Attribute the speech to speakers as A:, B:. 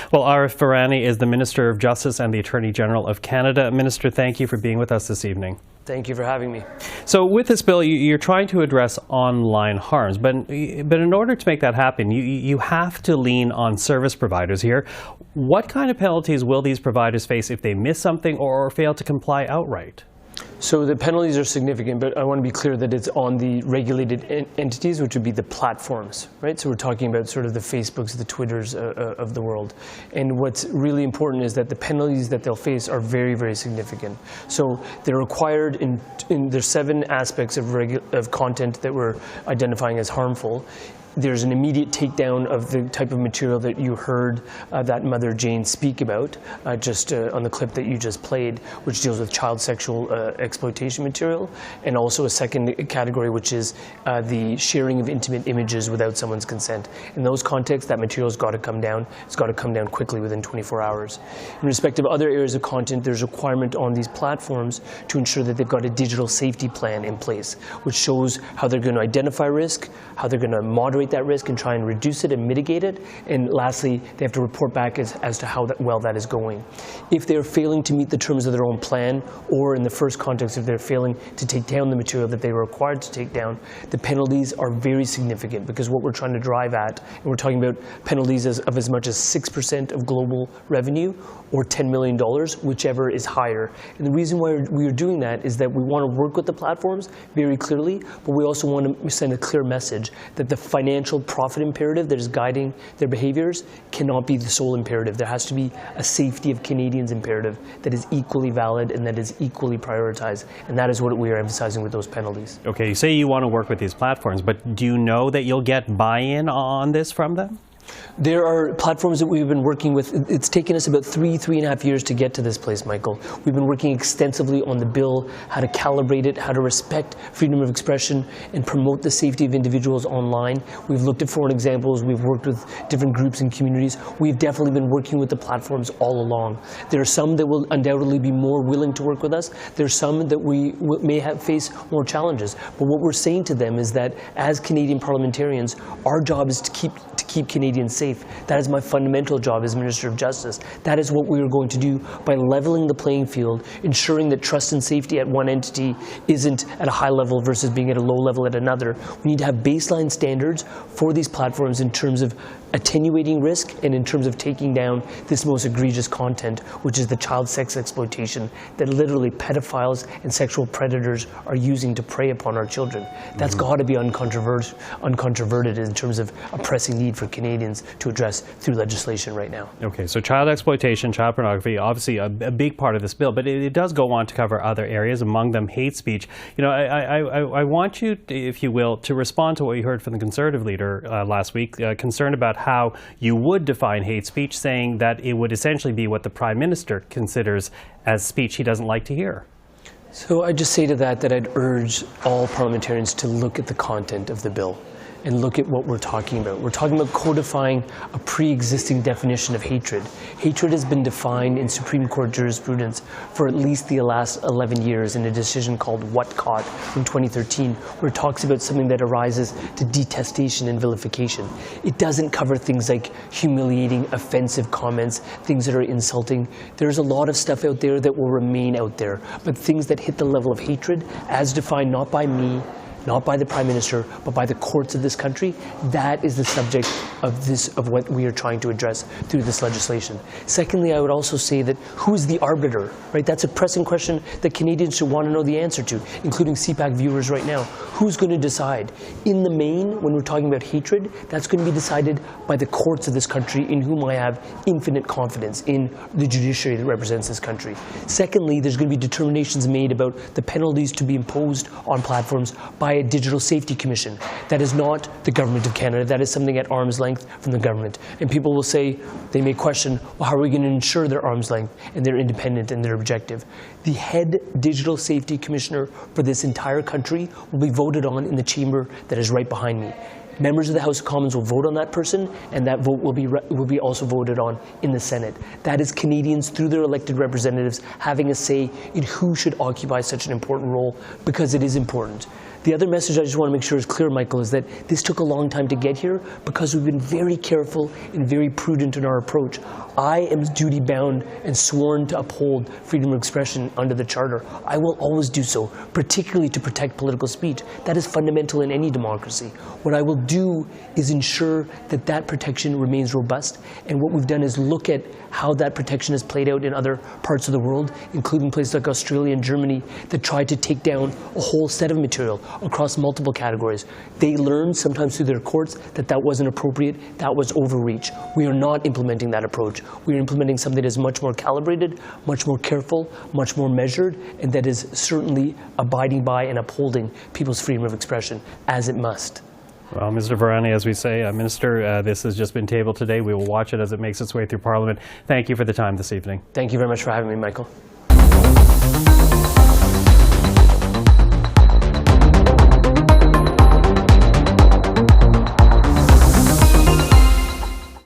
A: Well, Arif Virani is the Minister of Justice and the Attorney General of Canada. Minister, thank you for being with us this evening.
B: Thank you for having me.
A: So with this bill, you're trying to address online harms, but in order to make that happen, you have to lean on service providers here. What kind of penalties will these providers face if they miss something or fail to comply outright?
B: So the penalties are significant, but I want to be clear that it's on the regulated entities, which would be the platforms, right? So we're talking about sort of the Facebooks, the Twitters of the world. And what's really important is that the penalties that they'll face are very, very significant. So they're required in there's 7 aspects of content that we're identifying as harmful. There's an immediate takedown of the type of material that you heard that Mother Jane speak about just on the clip that you just played, which deals with child sexual exploitation material, and also a second category, which is the sharing of intimate images without someone's consent. In those contexts, that material's got to come down. It's got to come down quickly within 24 hours. In respect of other areas of content, there's a requirement on these platforms to ensure that they've got a digital safety plan in place, which shows how they're going to identify risk, how they're going to moderate that risk and try and reduce it and mitigate it. And lastly, they have to report back as to how well that is going. If they're failing to meet the terms of their own plan, or in the first context, if they're failing to take down the material that they were required to take down, the penalties are very significant, because what we're trying to drive at, and we're talking about penalties of as much as 6% of global revenue, or $10 million, whichever is higher. And the reason why we are doing that is that we want to work with the platforms very clearly, but we also want to send a clear message that the financial profit imperative that is guiding their behaviors cannot be the sole imperative. There has to be a safety of Canadians imperative that is equally valid and that is equally prioritized. And that is what we are emphasizing with those penalties. Okay,
A: you say you want to work with these platforms, but do you know that you'll get buy-in on this from them?
B: There are platforms that we've been working with. It's taken us about 3.5 years to get to this place, Michael. We've been working extensively on the bill, how to calibrate it, how to respect freedom of expression and promote the safety of individuals online. We've looked at foreign examples. We've worked with different groups and communities. We've definitely been working with the platforms all along. There are some that will undoubtedly be more willing to work with us. There are some that we may face more challenges. But what we're saying to them is that as Canadian parliamentarians, our job is to keep Canadians safe. That is my fundamental job as Minister of Justice. That is what we are going to do by leveling the playing field, ensuring that trust and safety at one entity isn't at a high level versus being at a low level at another. We need to have baseline standards for these platforms in terms of attenuating risk and in terms of taking down this most egregious content, which is the child sex exploitation that literally pedophiles and sexual predators are using to prey upon our children. That's got to be uncontroverted in terms of a pressing need for Canadians to address through legislation right now.
A: Okay, so child exploitation, child pornography, obviously a big part of this bill, but it does go on to cover other areas, among them hate speech. You know, I want you, if you will, to respond to what you heard from the Conservative leader last week, concerned about how you would define hate speech, saying that it would essentially be what the Prime Minister considers as speech he doesn't like to hear.
B: So I just say to that I'd urge all parliamentarians to look at the content of the bill and look at what we're talking about. We're talking about codifying a pre-existing definition of hatred. Hatred has been defined in Supreme Court jurisprudence for at least the last 11 years in a decision called Whatcott from 2013, where it talks about something that arises to detestation and vilification. It doesn't cover things like humiliating, offensive comments, things that are insulting. There's a lot of stuff out there that will remain out there, but things that hit the level of hatred, as defined not by me, not by the Prime Minister, but by the courts of this country, that is the subject of what we are trying to address through this legislation. Secondly, I would also say that who is the arbiter, right? That's a pressing question that Canadians should want to know the answer to, including CPAC viewers right now. Who's going to decide? In the main, when we're talking about hatred, that's going to be decided by the courts of this country, in whom I have infinite confidence, in the judiciary that represents this country. Secondly, there's going to be determinations made about the penalties to be imposed on platforms by a Digital Safety Commission. That is not the Government of Canada. That is something at arm's length from the government. And people will say, they may question, well, how are we going to ensure their arm's length and they're independent and they're objective? The head Digital Safety Commissioner for this entire country will be voted on in the chamber that is right behind me. Members of the House of Commons will vote on that person, and that vote will be also voted on in the Senate. That is Canadians, through their elected representatives, having a say in who should occupy such an important role, because it is important. The other message I just want to make sure is clear, Michael, is that this took a long time to get here because we've been very careful and very prudent in our approach. I am duty-bound and sworn to uphold freedom of expression under the Charter. I will always do so, particularly to protect political speech. That is fundamental in any democracy. What I will do is ensure that that protection remains robust, and what we've done is look at how that protection is played out in other parts of the world, including places like Australia and Germany that tried to take down a whole set of material across multiple categories. They learned, sometimes through their courts, that that wasn't appropriate, that was overreach. We are not implementing that approach. We are implementing something that is much more calibrated, much more careful, much more measured, and that is certainly abiding by and upholding people's freedom of expression, as it must.
A: Well, Mr. Virani, as we say, Minister, this has just been tabled today. We will watch it as it makes its way through Parliament. Thank you for the time this evening.
B: Thank you very much for having me, Michael.